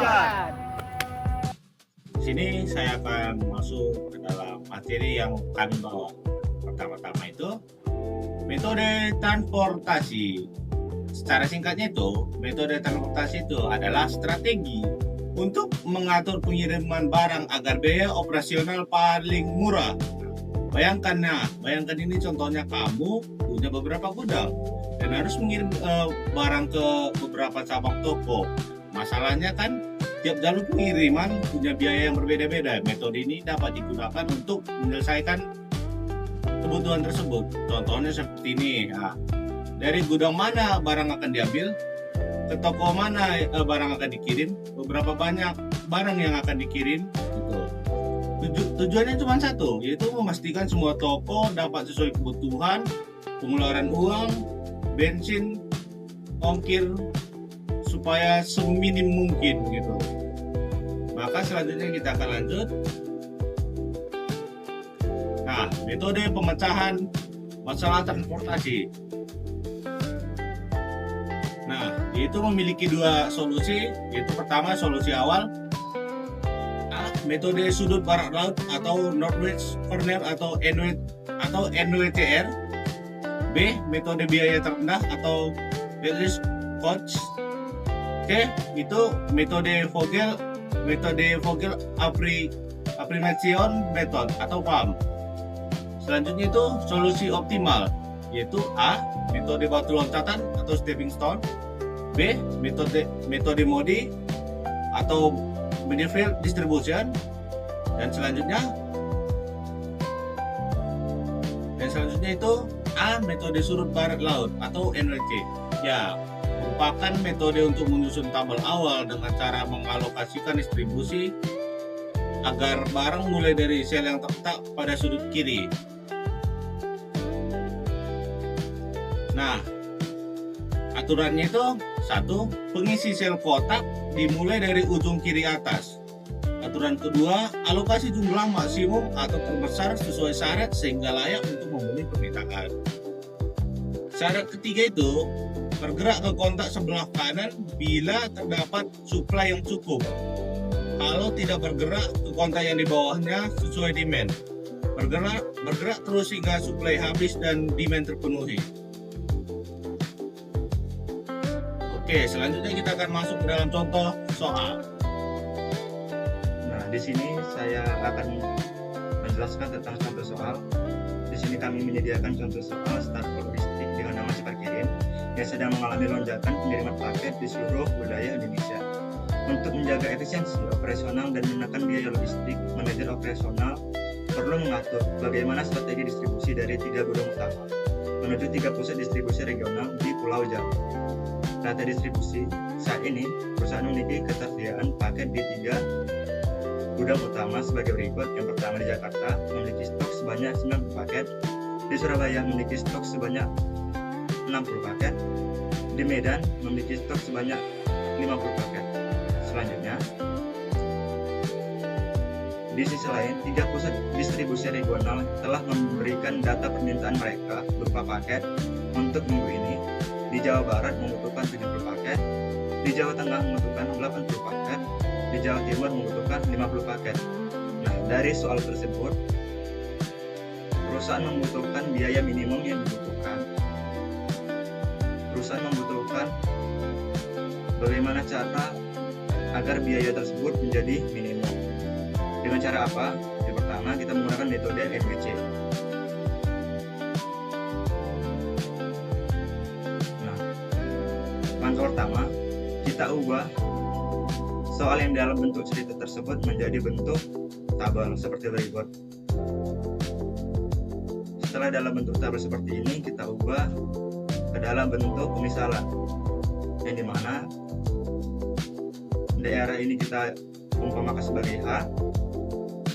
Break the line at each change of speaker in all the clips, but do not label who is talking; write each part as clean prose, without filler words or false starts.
Buat.
Sini saya akan masuk ke dalam materi yang kami bawa. Pertama-tama itu metode transportasi. Secara singkatnya itu, metode transportasi itu adalah strategi untuk mengatur pengiriman barang agar biaya operasional paling murah. Bayangkan ini contohnya kamu punya beberapa gudang dan harus mengirim barang ke beberapa cabang toko. Masalahnya kan tiap jalur pengiriman punya biaya yang berbeda-beda. Metode ini dapat digunakan untuk menyelesaikan kebutuhan tersebut. Contohnya seperti ini. Nah, dari gudang mana barang akan diambil, ke toko mana barang akan dikirim, beberapa banyak barang yang akan dikirim. Gitu. Tujuannya cuma satu, yaitu memastikan semua toko dapat sesuai kebutuhan, pengeluaran uang, bensin, ongkir, supaya seminim mungkin gitu. Maka selanjutnya kita akan lanjut. Nah, metode pemecahan masalah transportasi. Nah, itu memiliki dua solusi, yaitu pertama solusi awal, metode sudut barat laut atau Northwest Corner atau NWCR. B, metode biaya terendah atau Least Cost. C, itu metode Vogel Approximation Method atau PAM. Selanjutnya itu solusi optimal, yaitu A, metode batu loncatan atau stepping stone. B, metode Modi atau Manifold Distribution. Dan selanjutnya itu A, metode surut barat laut atau NWC. Ya, merupakan metode untuk menyusun tabel awal dengan cara mengalokasikan distribusi agar barang mulai dari sel yang terletak pada sudut kiri. Nah, aturannya itu satu, pengisi sel kotak dimulai dari ujung kiri atas. Aturan kedua, alokasi jumlah maksimum atau terbesar sesuai syarat sehingga layak untuk memenuhi permintaan. Syarat ketiga itu, bergerak ke kontak sebelah kanan bila terdapat suplai yang cukup. Kalau tidak bergerak ke kontak yang di bawahnya sesuai demand. Bergerak terus hingga suplai habis dan demand terpenuhi. Oke, selanjutnya kita akan masuk ke dalam contoh soal. Nah, di sini saya akan menjelaskan tentang contoh soal. Di sini kami menyediakan contoh soal startup logistik dengan nama cepat kirim yang sedang mengalami lonjakan pengiriman paket di seluruh wilayah Indonesia. Untuk menjaga efisiensi operasional dan menekan biaya logistik, manajer operasional perlu mengatur bagaimana strategi distribusi dari 3 gudang utama menuju 3 pusat distribusi regional di Pulau Jawa. Data distribusi saat ini perusahaan memiliki ketersediaan paket di 3 gudang utama sebagai berikut. Yang pertama di Jakarta memiliki stok sebanyak 90 paket, di Surabaya memiliki stok sebanyak 60 paket, di Medan memiliki stok sebanyak 50 paket. Selanjutnya, di sisi lain 3 pusat distribusi regional telah memberikan data permintaan mereka berupa paket untuk minggu ini. Di Jawa Barat membutuhkan 70 paket, di Jawa Tengah membutuhkan 80 paket, di Jawa Timur membutuhkan 50 paket. Nah, dari soal tersebut, perusahaan membutuhkan biaya minimum yang dibutuhkan. Perusahaan membutuhkan bagaimana cara agar biaya tersebut menjadi minimum. Dengan cara apa? Yang pertama, kita menggunakan metode NWC. Langkah pertama, kita ubah soal yang dalam bentuk cerita tersebut menjadi bentuk tabel seperti berikut. Setelah dalam bentuk tabel seperti ini, kita ubah ke dalam bentuk pemisalan, yang dimana daerah ini kita umpamakan sebagai A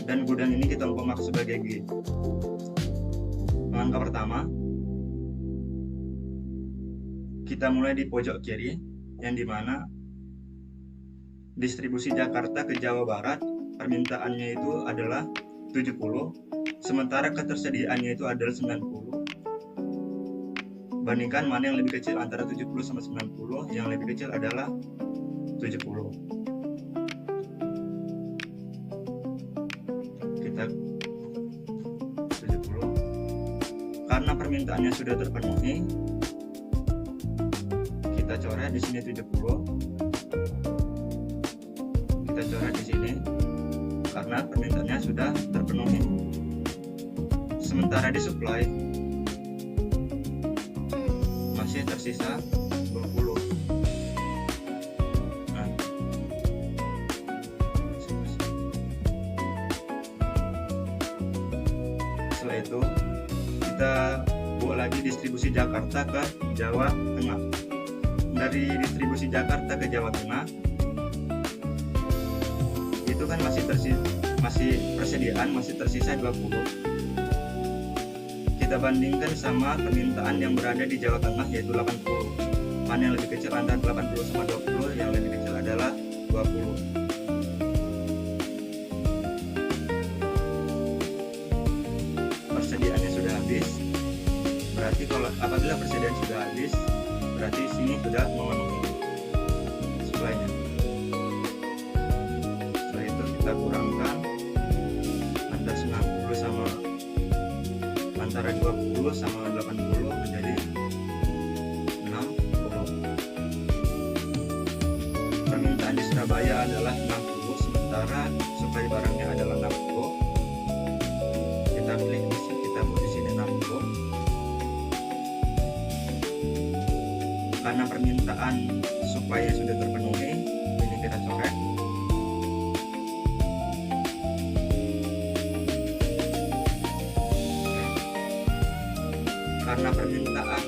dan gudang ini kita umpamakan sebagai G. Langkah pertama, kita mulai di pojok kiri, yang dimana distribusi Jakarta ke Jawa Barat permintaannya itu adalah 70, sementara ketersediaannya itu adalah 90. Bandingkan mana yang lebih kecil antara 70 sama 90. Yang lebih kecil adalah 70.
kita 70. Karena permintaannya sudah terpenuhi, kita coret di sini 70. Kita coret di sini karena permintaannya sudah terpenuhi. Sementara di supply masih tersisa 20. Nah, setelah itu kita buat lagi distribusi Jakarta ke Jawa Tengah. Dari distribusi Jakarta ke Jawa Tengah itu kan masih persediaan masih tersisa 20. Kita bandingkan sama permintaan yang berada di Jawa Tengah yaitu 80. Mana yang lebih kecil antara 80 sama 20? Yang lebih kecil adalah 20. Persediaannya sudah habis. Berarti apabila persediaan sudah habis, berarti sini sudah memenuhi supply-nya. Setelah itu kita kurangkan antara 90 sama antara 20 sama 80 menjadi 60. Permintaan di Surabaya adalah 60, sementara supply barangnya adalah 60. Kita klik di sini, kita buat di sini 60. Karena permintaan supply sudah terpenuhi, ini kita coret. Karena permintaan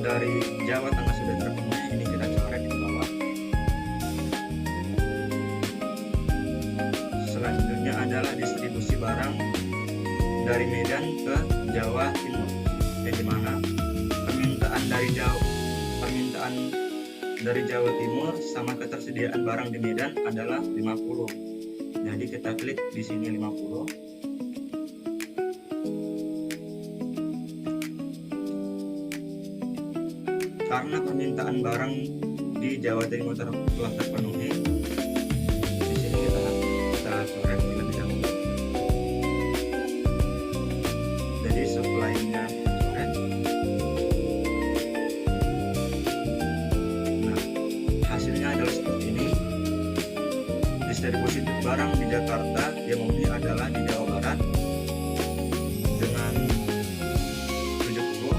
dari Jawa Tengah sudah terpenuhi, ini kita coret di bawah. Selanjutnya adalah distribusi barang dari Medan ke Jawa Timur, di mana permintaan dari Jawa Timur sama ketersediaan barang di Medan adalah 50. Jadi kita klik di sini 50. Karena permintaan barang di Jawa Timur telah terpenuhi, di sini kita coret terlebih dahulu. Jadi supply-nya coret. Nah, hasilnya adalah seperti ini. Distribusi barang di Jakarta yang umumnya adalah di Jawa Barat dengan 70,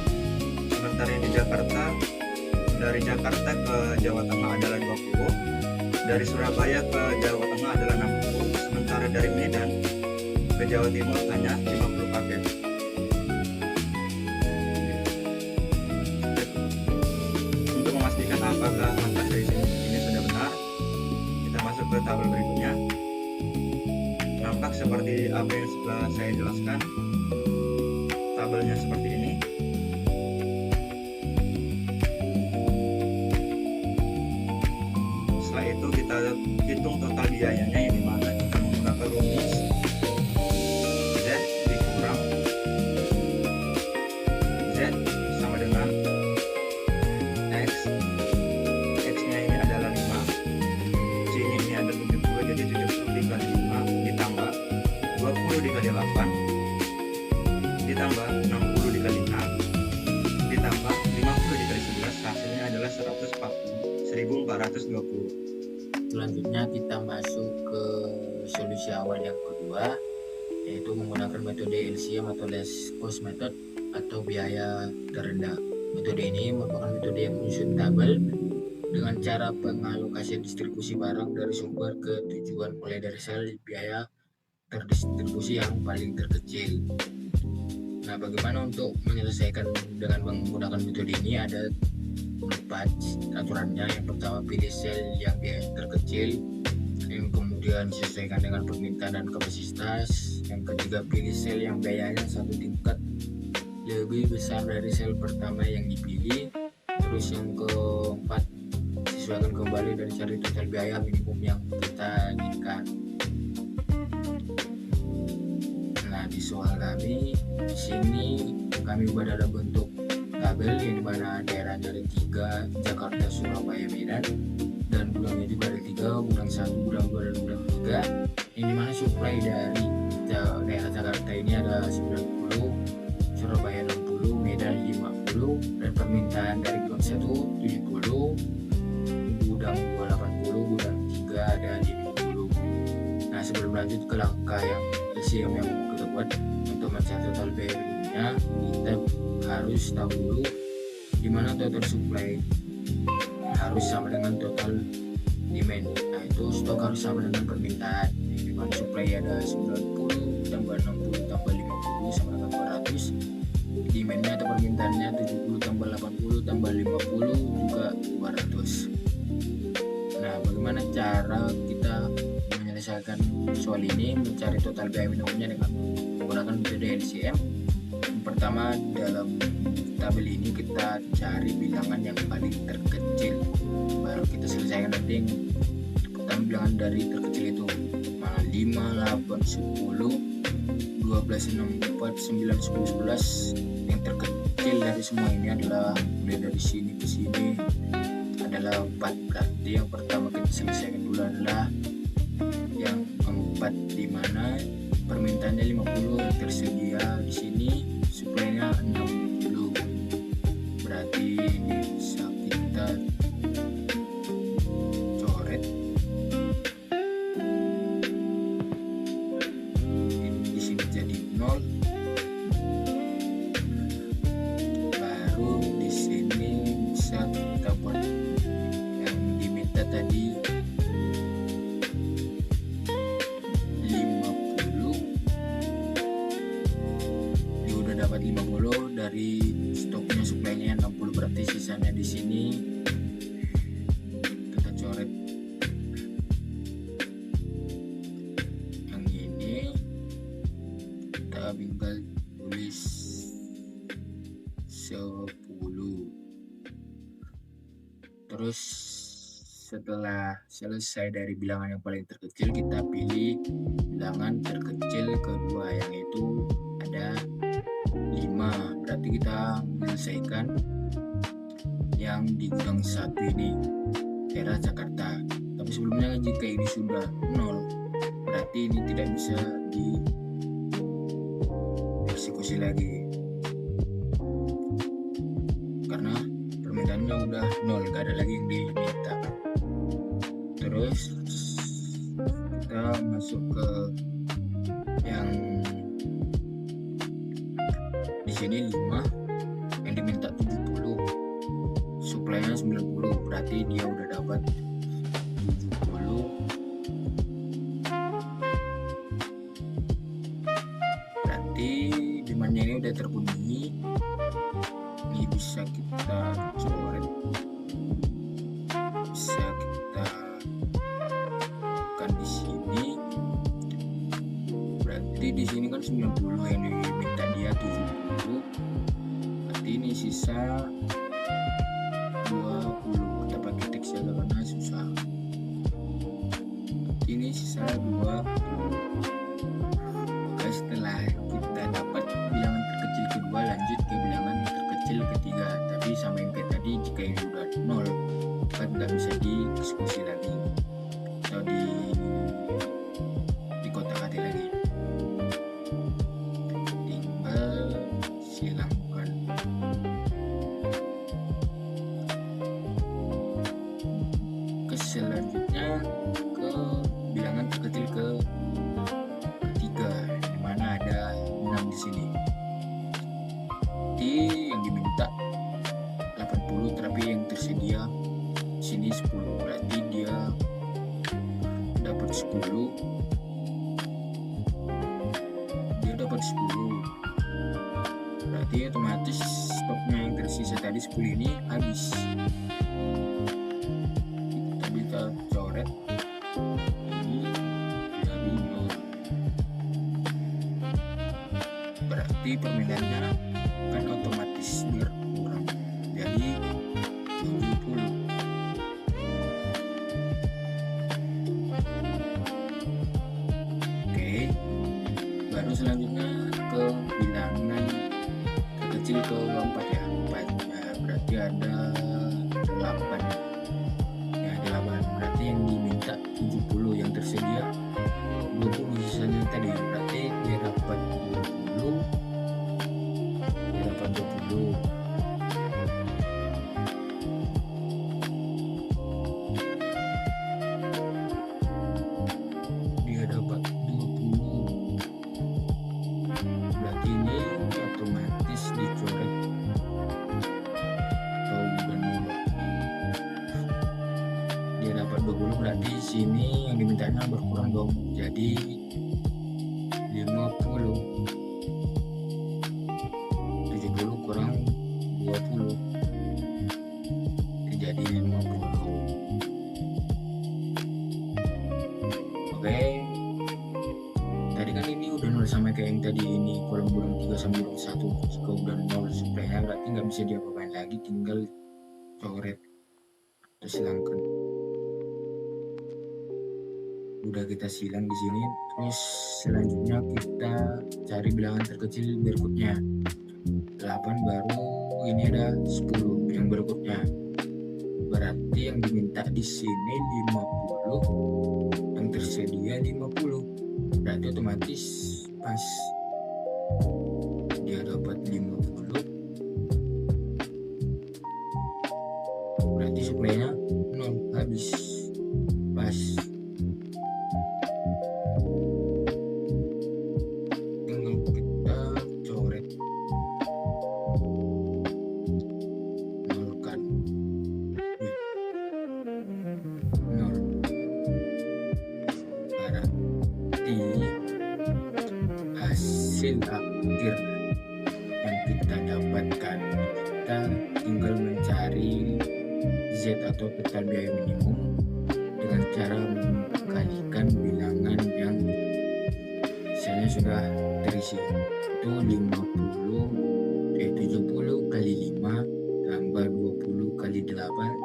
sementara yang di Jakarta dari Jakarta ke Jawa Tengah adalah 20, dari Surabaya ke Jawa Tengah adalah 60, sementara dari Medan ke Jawa Timur hanya 50 paket. Untuk memastikan apakah angka dari ini sudah benar, kita masuk ke tabel berikutnya. Nampak seperti apa yang sudah saya jelaskan. Tabelnya seperti ini. Itu kita hitung total biayanya, yang dimana kita menggunakan rumus Z dikurang Z sama dengan X. X nya ini adalah 5, C nya ini adalah 70, jadi 70 dikali 5 ditambah 20 dikali 8 ditambah 60 dikali 6 ditambah 50 dikali 11, hasilnya adalah 1420.
Selanjutnya kita masuk ke solusi awal yang kedua, yaitu menggunakan metode LCM atau less cost method atau biaya terendah. Metode ini merupakan metode yang menyusun tabel dengan cara pengalokasian distribusi barang dari sumber ke tujuan mulai dari sel biaya terdistribusi yang paling terkecil. Nah, bagaimana untuk menyelesaikan dengan menggunakan metode ini? Ada 4 aturannya. Yang pertama, pilih sel yang biaya terkecil, yang kemudian disesuaikan dengan permintaan dan kapasitas. Yang ketiga, pilih sel yang biayanya satu tingkat lebih besar dari sel pertama yang dipilih. Terus yang keempat, sesuaikan kembali dari cari total biaya minimum yang kita inginkan. Nah, di soal kami di sini kami buat ada bentuk tabel yang dimana daerahnya ada 3, Jakarta, Surabaya, Medan, dan gudangnya juga ada 3, gudang 1, gudang 2, dan gudang 3, yang dimana supply tersuplai dari daerah Jakarta ini ada 90, Surabaya 60, Medan 50, dan permintaan dari gudang 1 70, gudang 2 80, gudang 3 ada 50. Nah, sebelum lanjut ke langkah yang LCM yang kita buat untuk mencari total BM-nya, kita harus tahu dulu di mana total supply harus sama dengan total demand. Nah, itu stok harus sama dengan permintaan. Di mana supply ada 90 tambah 60 tambah 50 sama dengan 200. Demandnya atau permintaannya 70 tambah 80 tambah 50 juga 200. Nah, bagaimana cara kita menyelesaikan soal ini, mencari total biaya minimumnya dengan menggunakan metode LCM? Yang pertama, dalam tabel ini kita cari bilangan yang paling terkecil, baru kita selesaikan nanti yang pertama bilangan dari terkecil itu mana 5, 8, 10, 12, 6, 4, 9, 10, 11. Yang terkecil dari semua ini adalah mulai dari sini ke sini adalah 4. Berarti yang pertama kita selesaikan dulu adalah yang 4, di mana permintaannya 50, yang tersedia di sini supply-nya 60. Berarti ini bisa kita coret. Ini di sini jadi 0. Baru di sini bisa kita buat yang diminta tadi 50. Dia udah dapat 50 dari stoknya, supply-nya 60, berarti sisanya di sini kita coret. Yang ini kita tinggal tulis 10. Terus setelah selesai dari bilangan yang paling terkecil, kita pilih bilangan terkecil kedua, yang itu ada 5. Berarti kita menyelesaikan yang di gudang 1 ini, daerah Jakarta. Tapi sebelumnya jika ini sudah 0, berarti ini tidak bisa dieksekusi lagi karena permintaannya udah 0, gak ada lagi yang diminta. Terus kita masuk ke yang di sini 5, yang diminta 70, supply-nya 90, berarti dia udah dapat 70. Berarti demand-nya ini udah terpenuhi. Ini bisa kita coret, bisa kita kan di sini. Berarti di sini kan 90, yang diminta dia 70. Berarti ini sisa 20. Kita pakai teks ya karena susah. Berarti ini sisa 20. Oke, setelah kita dapat bilangan terkecil kedua, lanjut ke bilangan terkecil ketiga. Tapi sama yang kayak tadi, jika ini udah 0, maka tidak bisa dieksekusi lagi atau di kotak-katik lagi. Tinggal silangkan. Ke selanjutnya ke bilangan terkecil ketiga, di mana ada 6 di sini. Yang diminta 80, tapi yang tersedia sini 10, berarti dia dapat 10. Dia dapat 10, berarti otomatis stoknya yang tersisa tadi 10 ini habis. Kita bisa coret ini dari 0, berarti permintaannya kan otomatis berkurang jadi 70. Oke, baru selanjutnya ke bilangan terkecil keempat ya, 4. Nah, berarti ada 8. Ya, ada 8, berarti yang diminta 70, yang tersedia 20, sisanya sini yang dimintanya berkurang dong, jadi 50. 70 kurang 20 jadi 50. Oke, tadi kan ini udah 0 sama kayak yang tadi ini, kolom kurang 3 sama kurang 1. Jika udah 0 suplainya berarti nggak bisa diapa-apain lagi, tinggal coret atau silangkan. Udah kita silang di sini, terus selanjutnya kita cari bilangan terkecil berikutnya. 8 baru ini ada 10 yang berikutnya. Berarti yang diminta di sini 50, yang tersedia 50. Berarti otomatis pas dia dapat 50, berarti suplainya 0, habis pas. Tinggal kita coret, nolkan, 0. Berarti hasil akhir yang kita dapatkan, kita tinggal mencari Z atau total biaya minimum dengan cara mengkalikan bilangan yang misalnya sudah terisi, itu 70 kali 5 tambah 20 kali 8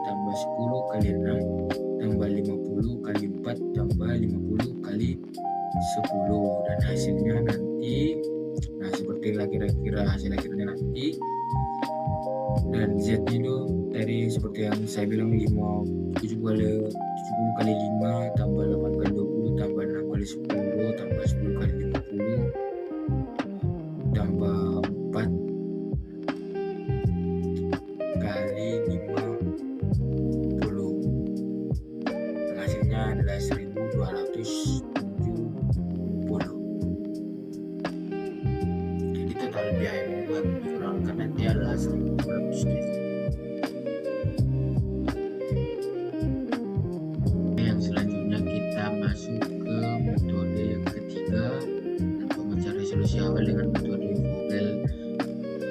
tambah 10 kali 6 tambah 50 kali 4 tambah 50 kali 10, dan hasilnya nanti, nah seperti lah kira-kira hasil akhirnya nanti. Dan Z itu tadi seperti yang saya bilang 70 kali 5 tambah 8 kali 20 tambah 6 kali 10 tambah 10 kali 50 tambah 4 kali 50, dan hasilnya adalah 1270. Jadi total biaya membuat dikurangkan nanti adalah 1200. Yang selanjutnya kita masuk ke metode yang ketiga untuk mencari solusi awal dengan metode Vogel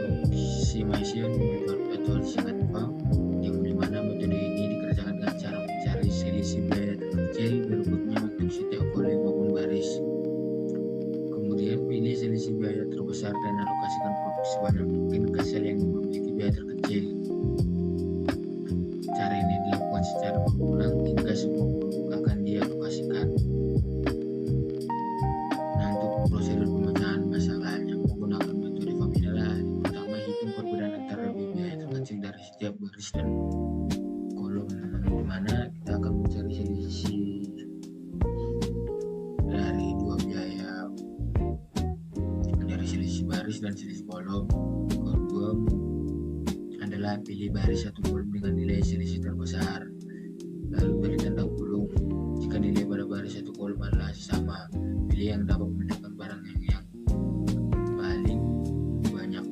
Optimization Method atau disingkat VAM, yang dimana metode ini dikerjakan dengan cara mencari selisih biaya terkecil berikutnya untuk setiap kolom maupun baris. Kemudian pilih selisih biaya terbesar dan alokasikan produk sebanyak mungkin ke sel yang memiliki biaya terkecil. Cara ini dilakukan secara berulang hingga semua produk akan dialokasikan. Nah, untuk prosedur pemecahan masalahnya menggunakan metode VAM adalah: pertama, hitung perbedaan antara biaya terkecil dari setiap baris dan kolom, di mana kita akan mencari selisih dari dua biaya, dari selisih baris dan selisih kolom. Kedua adalah pilih baris satu kolom dengan nilai selisih terbesar, lalu beri tanda kurung jika nilai pada baris satu kolom adalah sama. Pilih yang dapat menunjukkan barang yang paling banyak.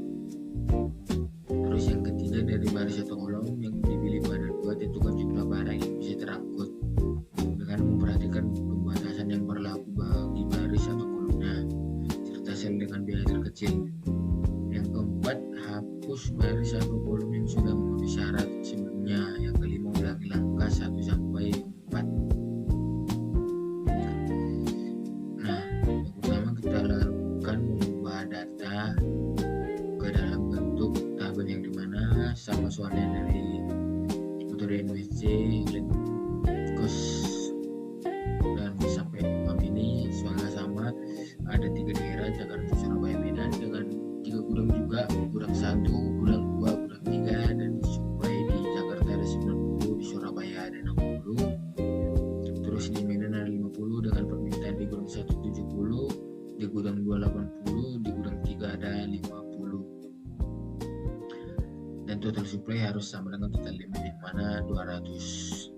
Terus yang ketiga, dari baris satu kolom yang dipilih pada dua, tentukan jumlah barang yang bisa terangkut dengan memperhatikan pembatasan yang berlaku bagi baris atau kolomnya serta sel dengan biaya terkecil. Yang keempat, hapus baris atau kolom yang sudah memenuhi syarat sebelumnya. Yang kelima, ulangi langkah 1 sampai 4. Nah, yang pertama kita lakukan mengubah data ke dalam bentuk tabel, yang dimana sama soalnya dari metode NWC, cost dan sampai PAM ini soalnya sama. Ada 3 daerah, Jakarta, Surabaya, Medan, dengan 3 gudang juga, gudang 1, gudang 2, gudang 3, dan supply di Jakarta ada 90, di Surabaya ada 60, terus di Medan ada 50 dengan permintaan di gudang 1 70, di gudang 2 80, di gudang 3 ada 50, dan total supply harus sama dengan total demand yang mana 200.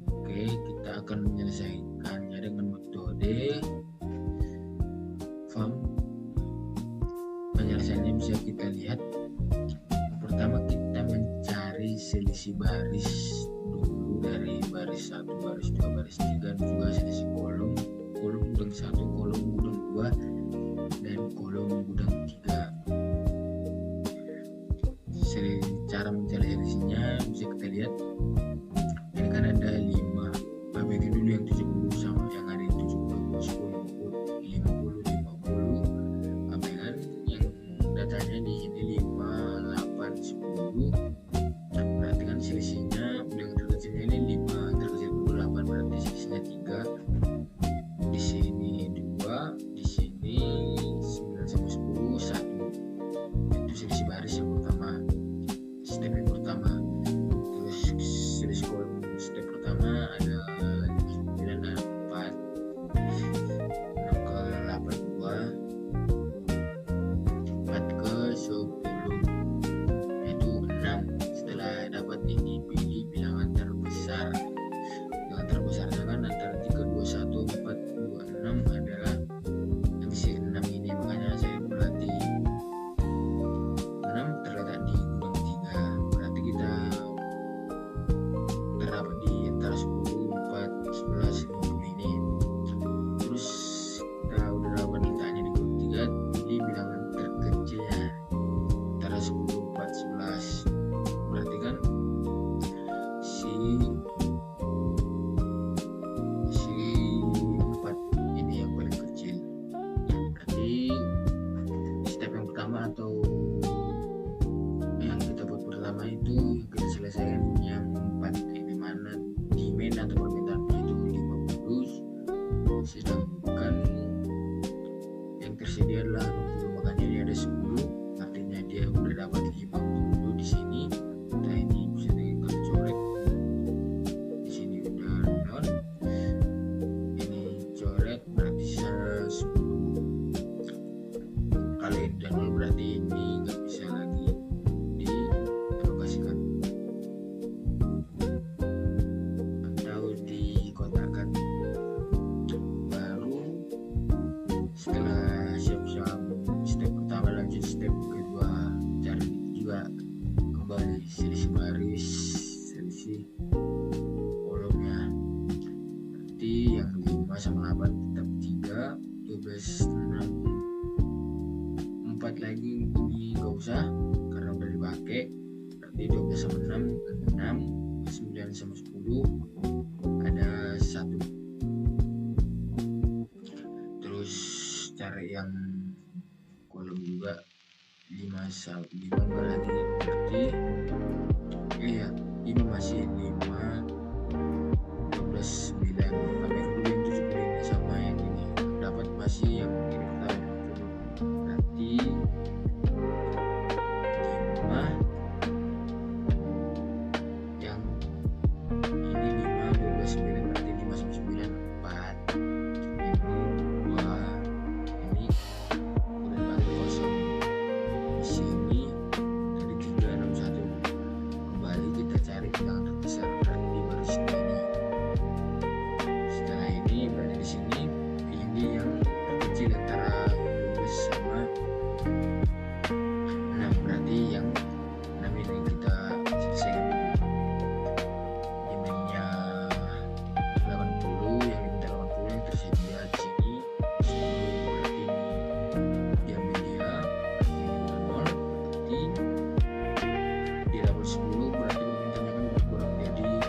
Oke, kita akan menyelesaikannya dengan metode VAM. Penyelesaiannya bisa kita lihat. Yang pertama, kita mencari selisih baris dulu dari baris 1, baris 2, baris 3, juga selisih kolom gudang 1, kolom gudang 2, dan kolom gudang 3. Cara mencari selisihnya bisa kita lihat. Ini kan ada 5. Bagi dulu yang 70 sama yang ada yang 70, 10, 50, 50. Abaikan yang datanya di sini 5, 8, 10. Perhatikan selisihnya yang terkecilnya ini 5, terkecil 8, berarti selisihnya 3. Di sini 2, di sini 9 sama 10, 1. Itu selisih baris yang pertama, step yang pertama. Terus selisih kolom step pertama ada 9 dan 4, 6 ke 8, 2, 4 ke 10, itu 6. Setelah dapat ini, pilih bilangan terbesar. Bilangan terbesarnya kan antara 3, 2, 1, 4, 2, 6 adalah yang si 6 ini, makanya saya berarti 6 terletak di gudang 3. Berarti kita terdapat di antara 10, 4, 11, 50 ini. Terus kita udah dapat letaknya di gudang 3, pilih bilangan terkecilnya antara 10, 4, 11. Berarti kan si 4 ini yang paling kecil. Berarti step yang pertama atau yang kita buat pertama itu kita selesaikan yang 4, di mana demand atau permintaan itu 50, sedangkan yang tersedia adalah 20, makanya dia ada 10, artinya dia udah dapat 50 di sini. Nah ini bisa kita coret, di sini udah non, ini coret, berarti sisa 10. Kalau ini udah 0 berarti ini nggak bisa lagi dialokasikan atau dikotakkan. Baru setelah siap-siap step pertama, lanjut step kedua. Cara juga kembali selisih baris, selisih kolomnya. Berarti yang 5 sama 8 tetap 3, 12, 6, 4 lagi ini gak usah karena udah dipakai. Berarti 12 sama 6, 9 sama 10, ada 1. Terus cari yang kolom juga 5 enggak lagi, berarti iya 5 masih 5, 12, 9. Ambil dulu yang 70 ini sama yang ini, dapat masih yang ini pertama 50. Berarti 5, yang ini 5, 12, 9, berarti 5 sama 9, 4. Ini 2, ini udah balik kosong. Di sini tadi 3, 6, 1. Kembali kita cari bilangan terbesar, berarti baris ini. Setelah ini berarti di sini ini yang terkecil antara 12 sama 6, berarti yang 6 ini kita selesaikan dulu. Demandnya 80, yang diminta 80 yang tersedia di sini 10, berarti diambil dia, ini 0, berarti dia dapat 10, berarti permintaannya kan berkurang jadi 70.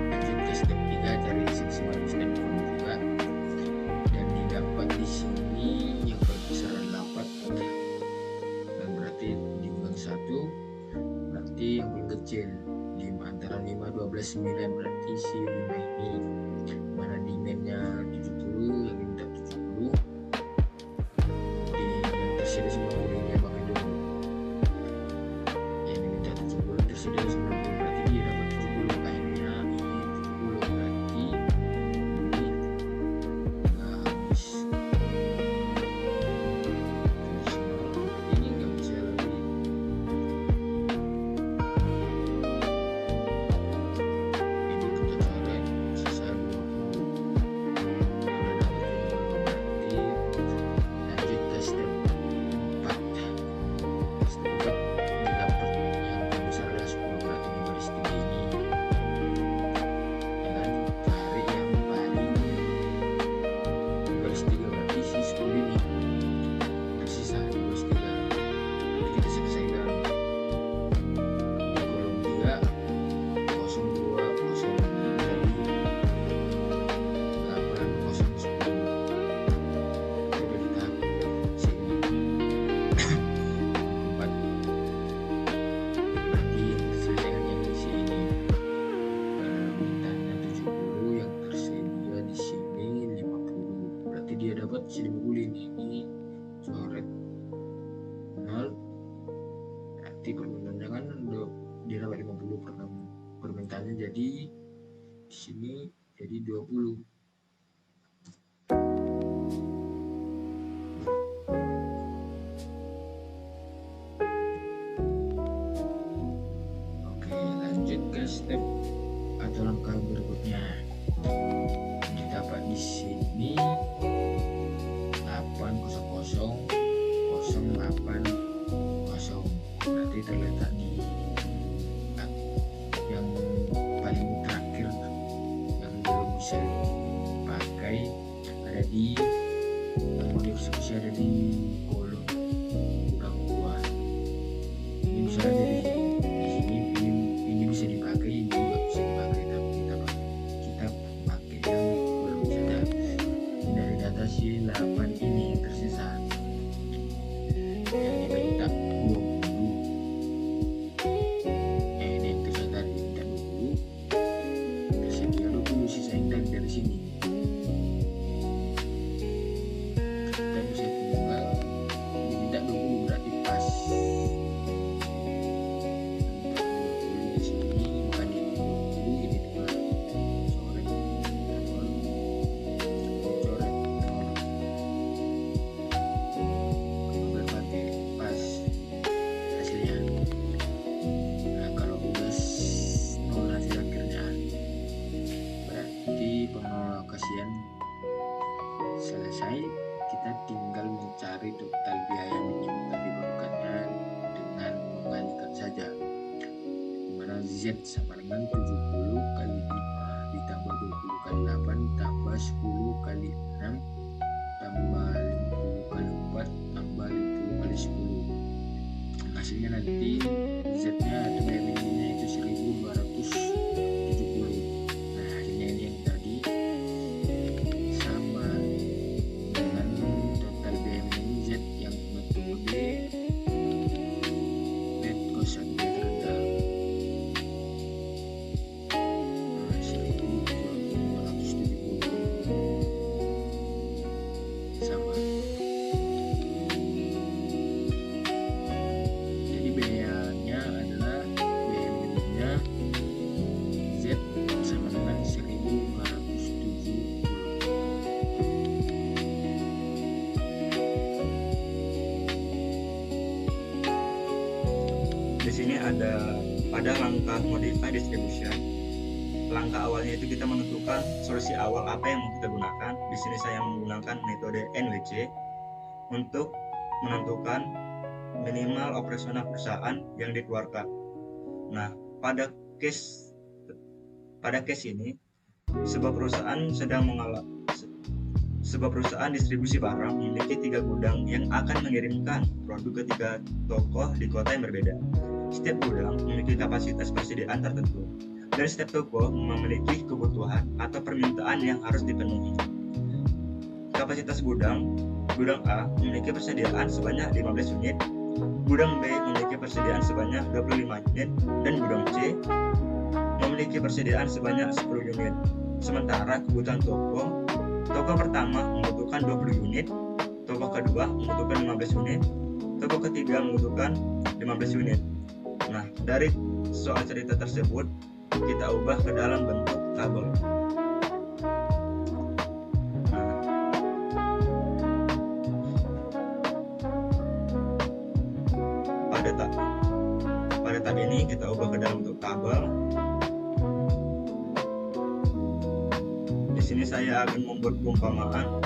Lanjut ke step 3, cari selisih baris dan kolom juga, dan didapat di sini yang berbesar 8, dan berarti di gudang 1, berarti yang paling kecil 5, antara 5, 12, 9, berarti si 5 ini, mana demandnya 70, yang diminta 70, yang tersedia 90 ini pakai dulu, yang diminta 70 tersedia 90, berarti dia dapat 70, lainnya ini 70, berarti ini nggak habis. Terus 0, ini nggak bisa lagi. Ini kita coret, sisa 20. Udah dapat 20, berarti jadi di sini jadi 20. Oke, lanjut ke step atau langkah berikutnya. Kita dapat di sini 80008. Berarti terletak di yang paling terakhir yang belum bisa dipakai, ada di modifikasi, ada di kolom gudang 2. Ini misalnya di sini ini bisa dipakai, ini juga bisa dipakai, tapi kita pakai yang belum saja. Dari data si 8 ini yang tersisa yang diminta 20. Ini yang tersisa tadi diminta 20, tersedia 20, sisain dari sini. Kita bisa tinggal diminta 20, berarti pas. Di sini bukan di 20, ini tinggal coret berpakai pas hasilnya. Nah, kalau udah nol hasil akhirnya, berarti pengalokasian selesai. Kita tinggal mencari total biaya minimum yang diperlukannya dengan mengalihkan saja, dimana Z sama dengan 70 kali 5 ditambah 20 kali 8 tambah 10 kali 6 tambah 50 kali 4 tambah 50 kali 10. Hasilnya nanti Z nya atau biaya minimumnya itu 1270. Nah, hasilnya ini yang tadi sama dengan total biaya minimum Z yang metode net cost atau terendah. Nah, 1270 sama. Jadi biayanya adalah biaya minimumnya Z sama dengan 1270.
Di sini ada pada langkah modify distribution. Langkah awalnya itu kita menentukan solusi awal apa yang mau kita gunakan. Di sini saya menggunakan metode NWC untuk menentukan minimal operasional perusahaan yang dikeluarkan. Nah, pada case ini sebuah perusahaan distribusi barang memiliki 3 gudang yang akan mengirimkan produk ke 3 toko di kota yang berbeda. Setiap gudang memiliki kapasitas persediaan tertentu, dan setiap toko memiliki kebutuhan atau permintaan yang harus dipenuhi. Kapasitas gudang A memiliki persediaan sebanyak 15 unit, gudang B memiliki persediaan sebanyak 25 unit, dan gudang C memiliki persediaan sebanyak 10 unit. Sementara kebutuhan toko pertama membutuhkan 20 unit, toko kedua membutuhkan 15 unit, toko ketiga membutuhkan 15 unit. Nah, dari soal cerita tersebut kita ubah ke dalam bentuk tabel. Pada tab ini kita ubah ke dalam bentuk tabel. Di sini saya akan membuat perumpamaan.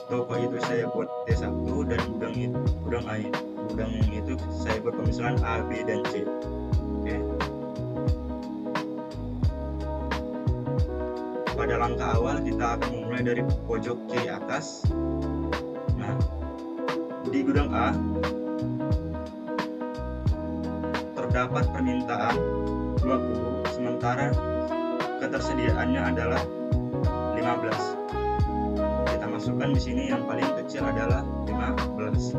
Toko itu saya buat T1 dan gudang itu saya buat pemisahan A, B, dan C. Oke. Pada langkah awal kita akan memulai dari pojok kiri atas. Nah, di gudang A terdapat permintaan 20, sementara ketersediaannya adalah 15. Kita masukkan di sini yang paling kecil adalah 15.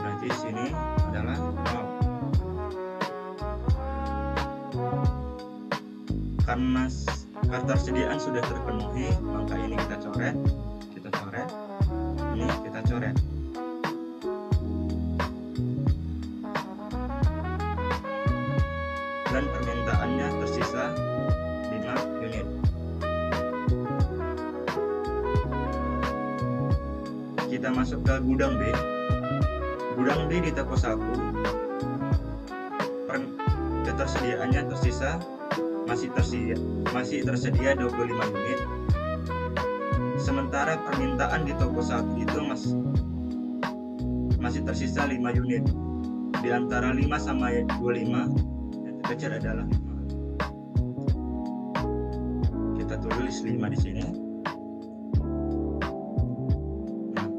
Berarti sini adalah 0. Karena ketersediaan sudah terpenuhi, maka ini kita coret, ini kita coret. Dan permintaannya tersisa 5 unit. Kita masuk ke gudang B. Gudang B di toko 1, ketersediaannya tersisa masih tersedia 25 unit. Sementara permintaan di toko 1 itu masih tersisa 5 unit. Di antara 5 sama 25 yang terkecil adalah 5. Kita tulis 5 di sini. Nah,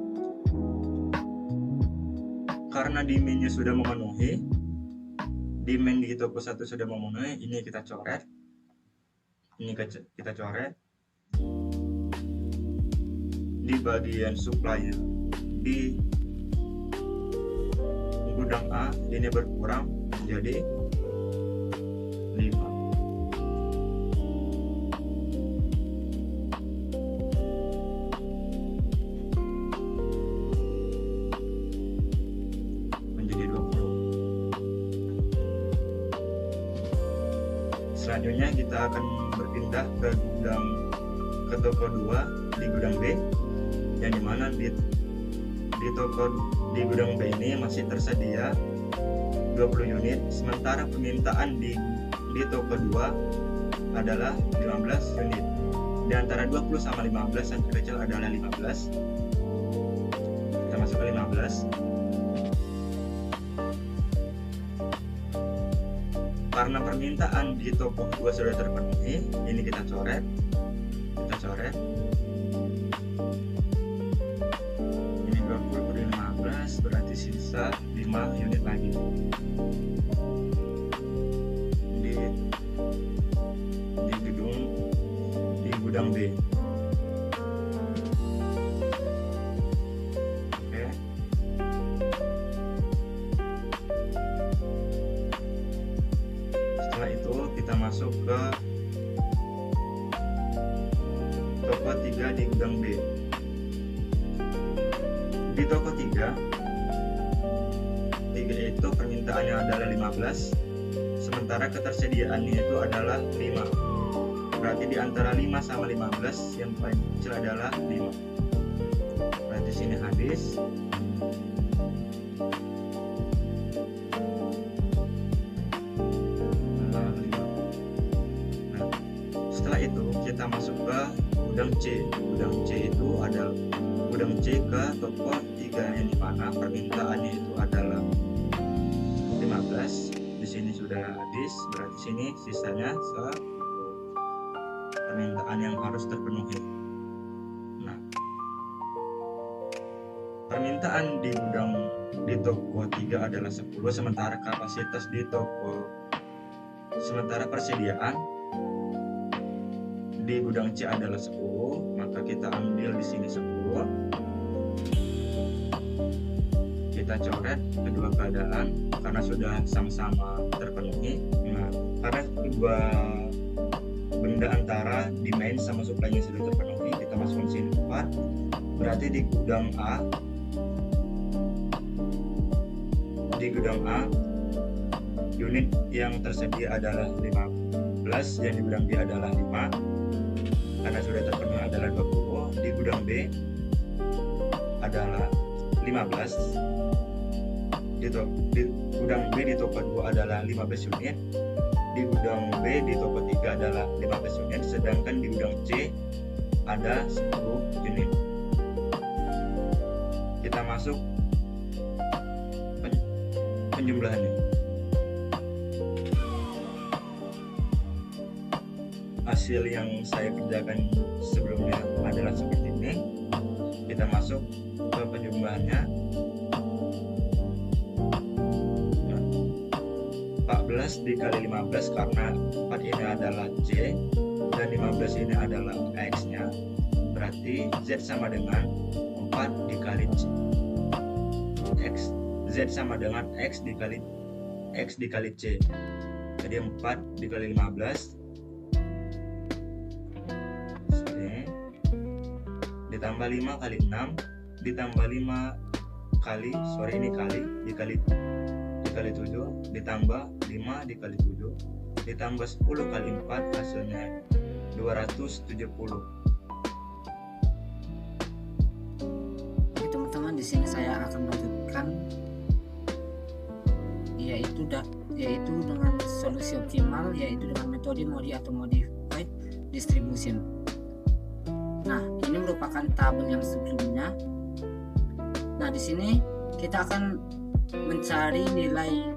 karena demand-nya sudah memenuhi, demand di toko 1 sudah memenuhi, ini kita coret. Ini kita coret. Di bagian supplier di gudang A ini berkurang menjadi 5. Menjadi 20. Selanjutnya kita akan berpindah ke toko 2 di gudang B, yang dimana di gudang B ini masih tersedia 20 unit, sementara permintaan di toko 2 adalah 15 unit. Di antara 20 sama 15 yang terkecil adalah 15. Kita masuk ke 15. Karena permintaan di toko 2 sudah terpenuhi, ini kita coret. Ini 20 per 15 berarti sisa 5 unit lagi di gudang B. Oke. Setelah itu kita masuk ke toko 3 di gudang B. Di toko 3 itu permintaannya adalah 15, sementara ketersediaannya itu adalah 5. Berarti di antara 5 sama 15 yang paling kecil adalah 5. Berarti sini habis. Nah, setelah itu kita masuk ke gudang C. Gudang C itu adalah gudang C ke toko 3, yang dimana permintaannya itu adalah 15. Di sini sudah habis, berarti sini sisanya permintaan yang harus terpenuhi. Nah, permintaan di toko 3 adalah 10, sementara kapasitas di sementara persediaan di gudang C adalah 10, maka kita ambil di sini 10. Kita coret kedua keadaan karena sudah sama-sama terpenuhi. Nah, karena kedua benda antara demand sama supply-nya sudah terpenuhi, kita masukkan sini 4. Berarti di gudang A unit yang tersedia adalah 15, yang di gudang B adalah 5. Karena sudah terpenuhi adalah 20. Di gudang B adalah 15. Di gudang B di toko 2 adalah 15 unit. Di gudang B di toko 3 adalah 15 unit, sedangkan di gudang C ada 10 unit. Kita masuk penjumlahannya. Hasil yang saya kerjakan sebelumnya adalah seperti ini. Kita masuk ke penjumlahannya. 14 dikali 15 karena 4 ini adalah C dan 15 ini adalah X nya, berarti Z sama dengan 4 dikali C. Z sama dengan X dikali C. Jadi 4 dikali 15 ditambah 5 kali 6 ditambah 5 kali, ini kali dikali 7 ditambah 5 dikali 7 ditambah 10 kali 4 hasilnya 270.
Oke teman-teman, di sini saya akan melanjutkan yaitu dengan solusi optimal, yaitu dengan metode MODI atau modified distribution. Nah, ini merupakan tabel yang sebelumnya. Nah, di sini kita akan mencari nilai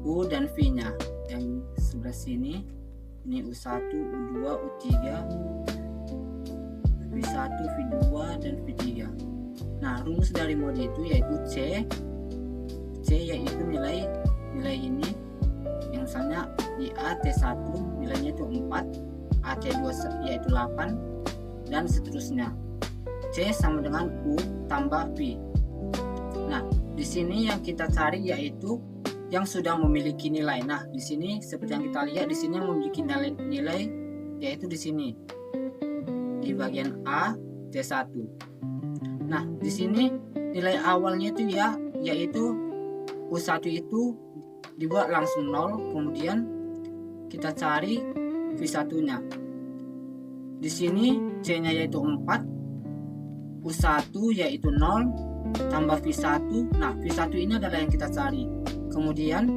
U dan V-nya. Yang sebelah sini ini U1, U2, U3, V1, V2 dan V3. Nah, rumus dari MODI itu yaitu C yaitu nilai ini yang misalnya di AT1 nilainya itu 4, AT2 yaitu 8 dan seterusnya. C sama dengan U tambah V. Nah, di sini yang kita cari yaitu yang sudah memiliki nilai. Nah, di sini seperti yang kita lihat, di sini yang memiliki nilai yaitu di sini di bagian A C1. Nah, di sini nilai awalnya itu yaitu U1 itu dibuat langsung 0, kemudian kita cari V1-nya. Di sini C-nya yaitu 4, U1 yaitu 0 tambah V1. Nah, V1 ini adalah yang kita cari. Kemudian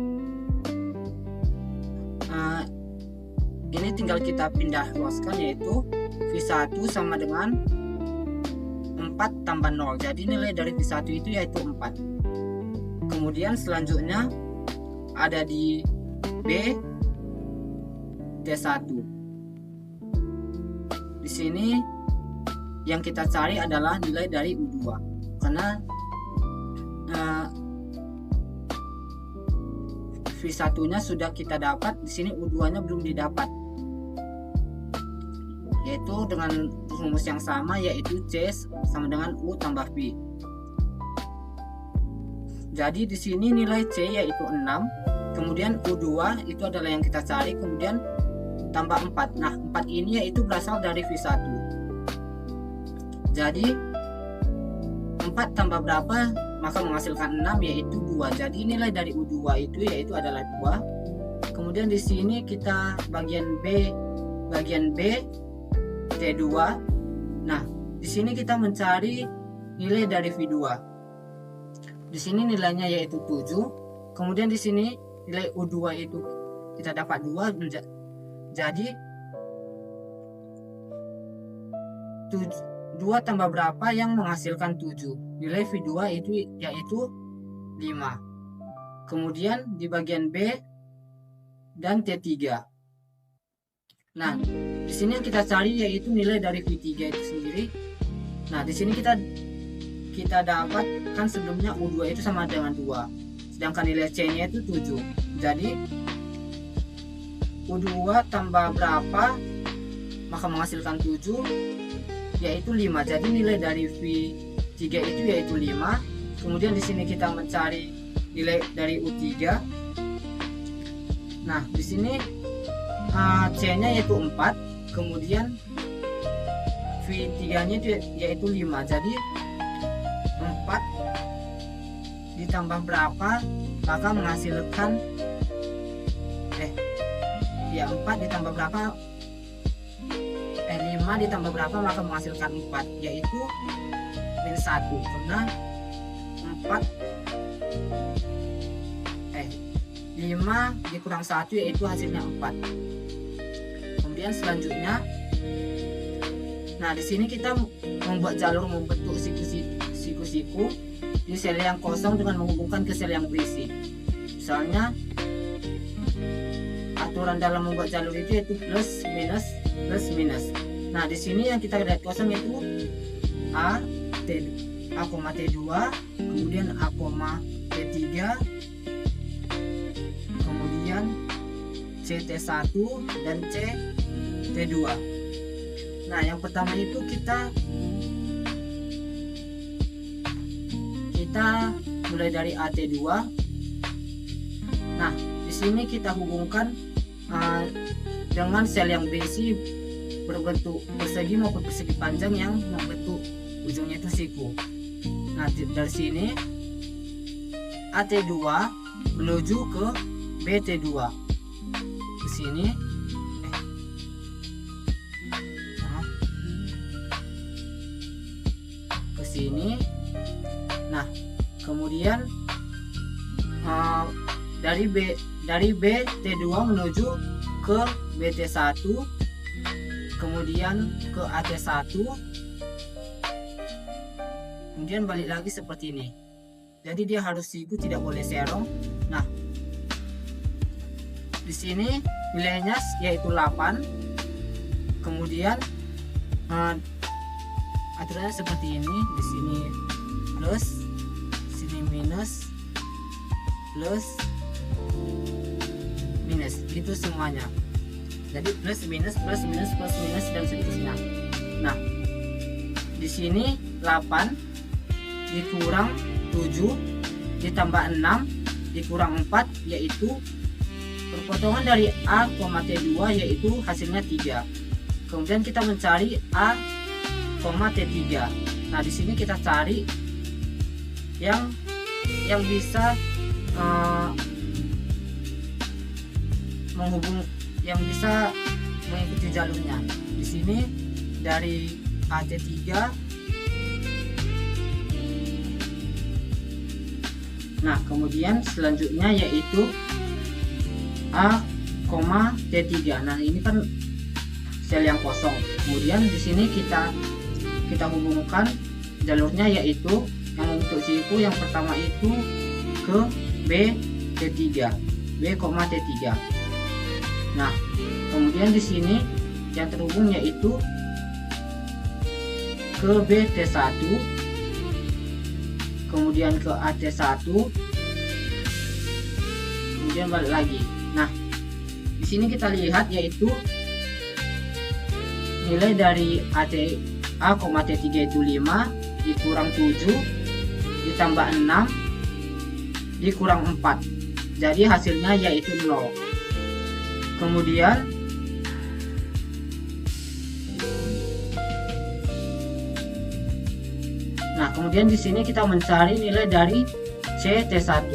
ini tinggal kita pindah luaskan, yaitu V1 sama dengan 4 tambah 0. Jadi nilai dari V1 itu yaitu 4. Kemudian selanjutnya ada di B T1. Di sini yang kita cari adalah nilai dari U2 karena V1-nya sudah kita dapat, di sini U2-nya belum didapat. Yaitu dengan rumus yang sama, yaitu C sama dengan U tambah V. Jadi di sini nilai C yaitu 6, kemudian U2 itu adalah yang kita cari, kemudian tambah 4. Nah, 4 ini yaitu berasal dari V1. Jadi 4 tambah berapa maka menghasilkan 6 yaitu 2. Jadi nilai dari U2 itu yaitu adalah 2. Kemudian di sini kita bagian B T2. Nah, di sini kita mencari nilai dari V2. Di sini nilainya yaitu 7. Kemudian di sini nilai U2 itu kita dapat 2. Jadi 2 tambah berapa yang menghasilkan 7. Nilai V2 itu yaitu 5. Kemudian di bagian B dan T3. Nah, di sini yang kita cari yaitu nilai dari V3 itu sendiri. Nah, di sini kita dapat kan sebelumnya U2 itu sama dengan 2, sedangkan nilai C-nya itu 7. Jadi U2 tambah berapa maka menghasilkan 7 yaitu 5. Jadi nilai dari V3 itu yaitu 5. Kemudian di sini kita mencari nilai dari U3. Nah, di sini C-nya yaitu 4, kemudian V3-nya yaitu 5. Jadi 4 ditambah berapa maka menghasilkan 4 ditambah berapa 5 ditambah berapa maka menghasilkan 4, yaitu minus 1 karena 5 dikurang 1 yaitu hasilnya 4. Kemudian selanjutnya, nah di sini kita membuat jalur membentuk siku-siku di sel yang kosong dengan menghubungkan ke sel yang berisi. Misalnya aturan dalam membuat jalur itu yaitu plus minus plus minus. Nah di sini yang kita lihat kosong itu A T2, kemudian A T3, kemudian CT1 dan CT2. Nah yang pertama itu kita mulai dari AT2. Nah di sini kita hubungkan dengan sel yang berisi berbentuk persegi maupun persegi panjang yang membentuk ujungnya itu siku. Nah dari sini AT2 menuju ke BT2 ke sini. Ke sini. Nah kemudian dari BT2 menuju ke BT1, kemudian ke AT1, kemudian balik lagi seperti ini. Jadi dia harus siku, tidak boleh serong. Nah di sini nilainya yaitu 8. Kemudian aturannya seperti ini. Di sini plus, sini minus, plus, minus, itu semuanya. Jadi plus minus plus minus plus minus dan seterusnya. Nah di sini 8 dikurang 7 ditambah 6 dikurang 4 yaitu perpotongan dari A, T2 yaitu hasilnya 3. Kemudian kita mencari A, T3. Nah di sini kita cari yang bisa yang bisa mengikuti jalurnya. Di sini dari AT3. Nah kemudian selanjutnya yaitu A, T3. Nah ini kan sel yang kosong. Kemudian di sini kita hubungkan jalurnya yaitu yang untuk siku yang pertama itu ke T3. Nah kemudian di sini yang terhubung yaitu ke BT1, kemudian ke AT1, kemudian balik lagi. Nah di sini kita lihat yaitu nilai dari A, T3 itu 5 dikurang 7 ditambah 6 dikurang 4, jadi hasilnya yaitu 0. Kemudian di sini kita mencari nilai dari CT1,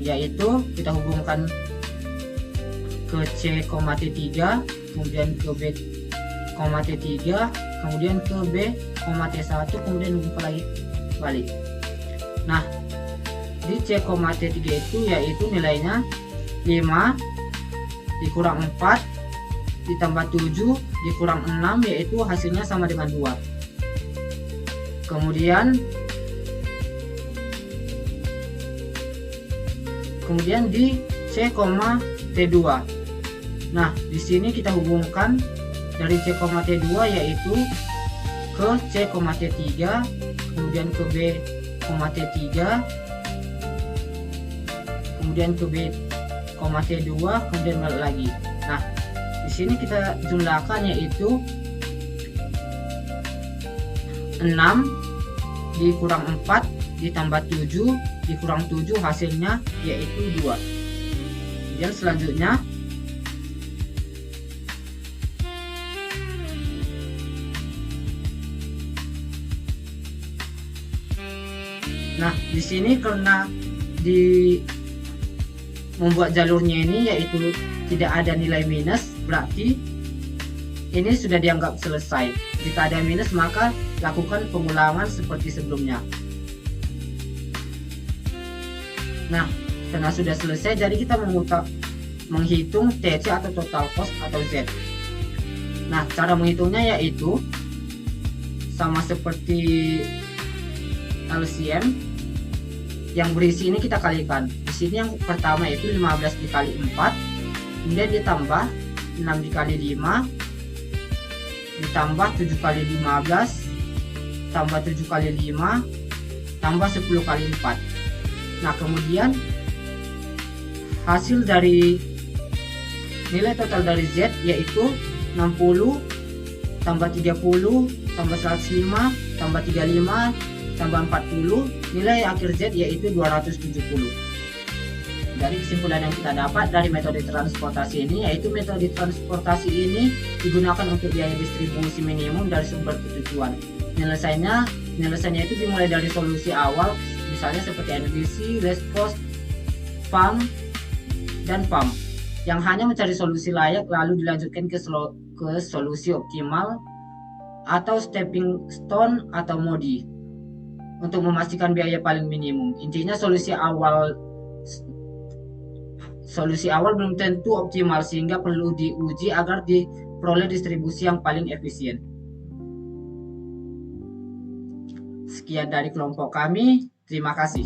yaitu kita hubungkan ke C, T3, kemudian ke B, T3, kemudian ke B, T1, kemudian hubungkan lagi balik. Nah di C, T3 itu yaitu nilainya 5 dikurang 4 ditambah 7 dikurang 6 yaitu hasilnya sama dengan 2. Kemudian di C, T2. Nah di sini kita hubungkan dari C, T2 yaitu ke C, T3, kemudian ke B, T3, kemudian ke B, T2, kemudian balik lagi. Nah di sini kita jumlahkan yaitu 6 dikurang 4 ditambah 7 dikurang 7 hasilnya yaitu 2. Kemudian selanjutnya nah di sini karena membuat jalurnya ini yaitu tidak ada nilai minus, berarti ini sudah dianggap selesai. Jika ada minus maka lakukan pengulangan seperti sebelumnya. Nah karena sudah selesai jadi kita menghitung TC atau total cost atau Z. Nah cara menghitungnya yaitu sama seperti LCM, yang berisi ini kita kalikan. Di sini yang pertama itu 15 dikali 4, kemudian ditambah 6 dikali 5, ditambah 7 kali 15, tambah 7 kali 5, tambah 10 kali 4. Nah kemudian hasil dari nilai total dari Z yaitu 60 tambah 30 tambah 105 tambah 35 tambah 40, nilai akhir Z yaitu 270. dari kesimpulan yang kita dapat dari metode transportasi ini, yaitu metode transportasi ini digunakan untuk biaya distribusi minimum dari sumber ke tujuan. Penyelesaiannya itu dimulai dari solusi awal, misalnya seperti NDC, less cost, pump, dan pump, yang hanya mencari solusi layak lalu dilanjutkan ke solusi optimal atau stepping stone atau modi untuk memastikan biaya paling minimum. Intinya solusi awal belum tentu optimal, sehingga perlu diuji agar diperoleh distribusi yang paling efisien. Sekian dari kelompok kami, terima kasih.